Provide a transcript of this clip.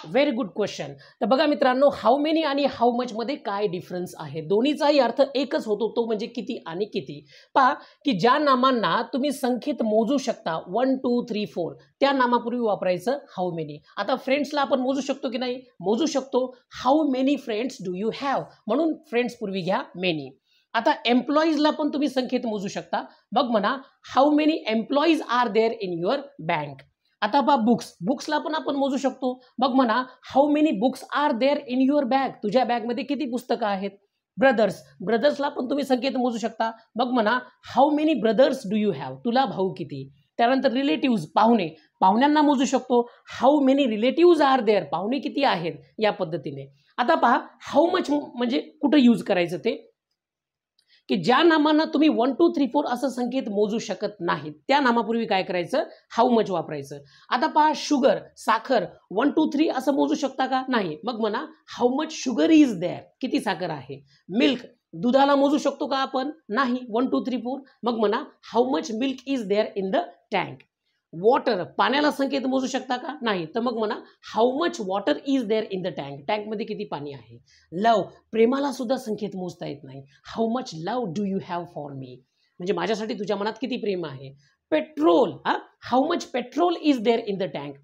Very good question. तर बघा मित्रांनो, हाऊ मेनी आणि हाऊ मच मध्ये काय डिफरन्स आहे? दोन्हीचाही अर्थ एकच होतो, तो म्हणजे किती आणि किती. पहा की ज्या नामांना तुम्ही संख्येत मोजू शकता 1 2 3 4 त्या नामापूर्वी वापरायचं हाऊ मेनी. आता फ्रेंड्सला आपण मोजू शकतो की नाही? मोजू शकतो. How many friends do you have, म्हणून फ्रेंड्स पूर्वी घ्या मेनी. आता एम्प्लॉईजला पण तुम्ही संख्येत मोजू शकता. मग म्हणा how many employees are there in your bank. आता पहा बुक्सला पण आपण मोजू शकतो. मग म्हणा how many books are there in your bag. तुझ्या बॅगमध्ये किती पुस्तकं आहेत? ब्रदर्सला पण तुम्ही संख्येत मोजू शकता. मग म्हणा how many brothers do you have. तुला भाऊ किती? त्यानंतर रिलेटिव्ज, पाहुण्यांना मोजू शकतो. How many relatives are there. पाहुणे किती आहेत? या पद्धतीने. आता पहा हाऊ मच म्हणजे कुठं यूज करायचं ते, की ज्या नामांना तुम्ही 1 2 3 4 असं संख्येत मोजू शकत नाहीत त्या नामापूर्वी काय करायचं? हाऊ मच वापरायचं. आता पहा शुगर, साखर 1 2 3 असं मोजू शकता का? नाही. मग म्हणा how much sugar is there. किती साखर आहे? मिल्क, दुधाला मोजू शकतो का आपण? नाही. 1 2 3 4. मग म्हणा how much milk is there in the tank. Water, पाण्याला संख्येत मोजू शकता का? नाही. तर मग म्हणा how much water is there in the tank. टँकमध्ये किती पाणी आहे? लव, प्रेमाला सुद्धा संख्येत मोजता येत नाही. How much love do you have for me, म्हणजे माझ्यासाठी तुझ्या मनात किती प्रेम आहे. Petrol, how much petrol is there in the tank.